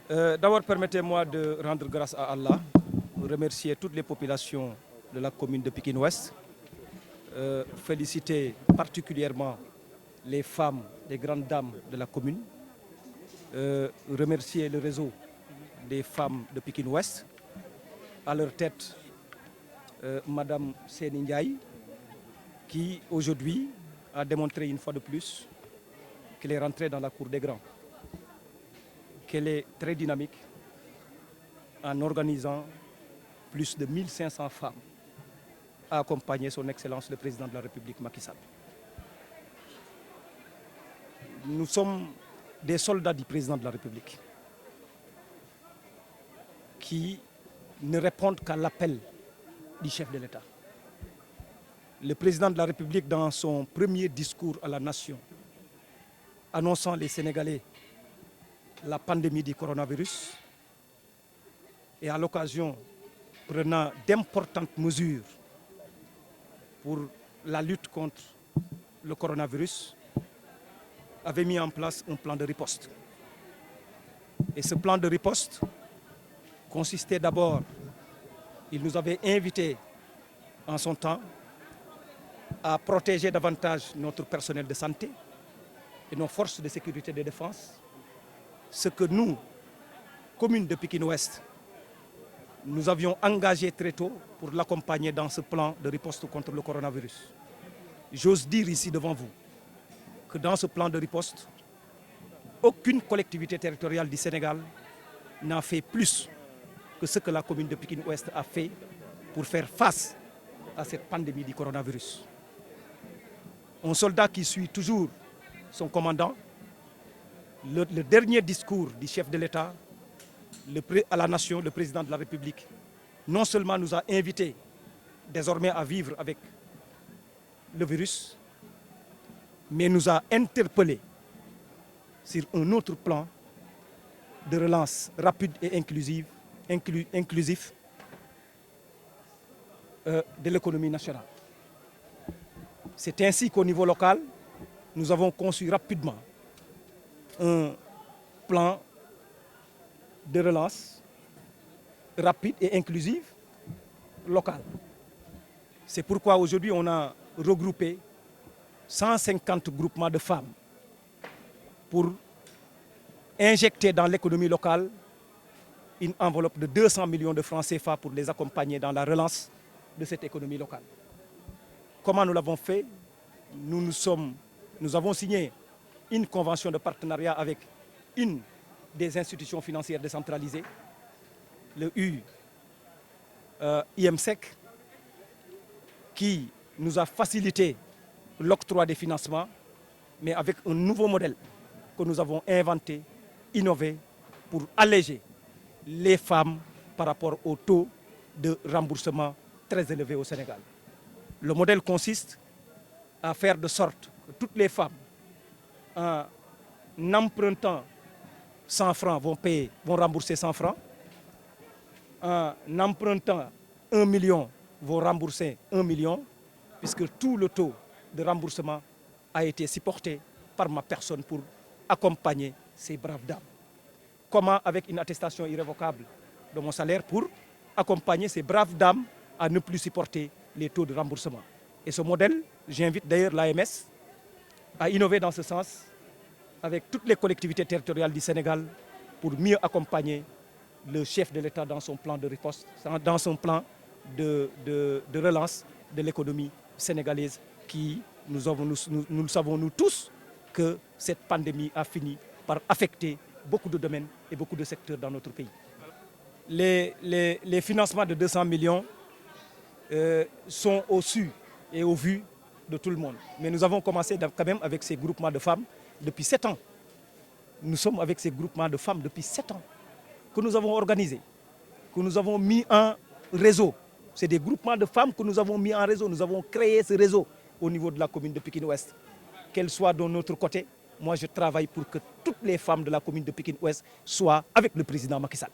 D'abord, permettez-moi de rendre grâce à Allah, remercier toutes les populations de la commune de Pikine Ouest, féliciter particulièrement les femmes, les grandes dames de la commune, remercier le réseau des femmes de Pikine Ouest, à leur tête Madame Seni Ndiaye, qui aujourd'hui a démontré une fois de plus qu'elle est rentrée dans la cour des grands, qu'elle est très dynamique en organisant plus de 1500 femmes à accompagner son Excellence le Président de la République Macky Sall. Nous sommes des soldats du Président de la République qui ne répondent qu'à l'appel du chef de l'État. Le Président de la République, dans son premier discours à la nation, annonçant les Sénégalais la pandémie du coronavirus et à l'occasion prenant d'importantes mesures pour la lutte contre le coronavirus, avait mis en place un plan de riposte. Et ce plan de riposte consistait d'abord, il nous avait invités en son temps à protéger davantage notre personnel de santé et nos forces de sécurité et de défense, ce que nous, commune de Pikine Ouest, nous avions engagé très tôt pour l'accompagner dans ce plan de riposte contre le coronavirus. J'ose dire ici devant vous que dans ce plan de riposte, aucune collectivité territoriale du Sénégal n'a fait plus que ce que la commune de Pikine Ouest a fait pour faire face à cette pandémie du coronavirus. Un soldat qui suit toujours son commandant, le dernier discours du chef de l'État à la nation, le président de la République, non seulement nous a invités désormais à vivre avec le virus, mais nous a interpellés sur un autre plan de relance rapide et inclusif de l'économie nationale. C'est ainsi qu'au niveau local, nous avons conçu rapidement un plan de relance rapide et inclusive locale. C'est pourquoi aujourd'hui on a regroupé 150 groupements de femmes pour injecter dans l'économie locale une enveloppe de 200 millions de francs CFA pour les accompagner dans la relance de cette économie locale. Comment nous l'avons fait? Nous avons signé une convention de partenariat avec une des institutions financières décentralisées, le IMSEC, qui nous a facilité l'octroi des financements, mais avec un nouveau modèle que nous avons inventé, innové, pour alléger les femmes par rapport au taux de remboursement très élevé au Sénégal. Le modèle consiste à faire de sorte que toutes les femmes, en empruntant 100 francs, vont rembourser 100 francs. En empruntant 1 million, vont rembourser 1 million, puisque tout le taux de remboursement a été supporté par ma personne pour accompagner ces braves dames. Comment, avec une attestation irrévocable de mon salaire, pour accompagner ces braves dames à ne plus supporter les taux de remboursement. Et ce modèle, j'invite d'ailleurs l'AMS à innover dans ce sens avec toutes les collectivités territoriales du Sénégal pour mieux accompagner le chef de l'État dans son plan de riposte, dans son plan de relance de l'économie sénégalaise qui, nous le savons nous tous, que cette pandémie a fini par affecter beaucoup de domaines et beaucoup de secteurs dans notre pays. Les financements de 200 millions sont au su et au vu de tout le monde. Mais nous avons commencé quand même avec ces groupements de femmes depuis 7 ans. Nous sommes avec ces groupements de femmes depuis 7 ans que nous avons organisés, que nous avons mis en réseau. C'est des groupements de femmes que nous avons mis en réseau. Nous avons créé ce réseau au niveau de la commune de Pikine Ouest. Qu'elles soient de notre côté, moi je travaille pour que toutes les femmes de la commune de Pikine Ouest soient avec le président Macky Sall.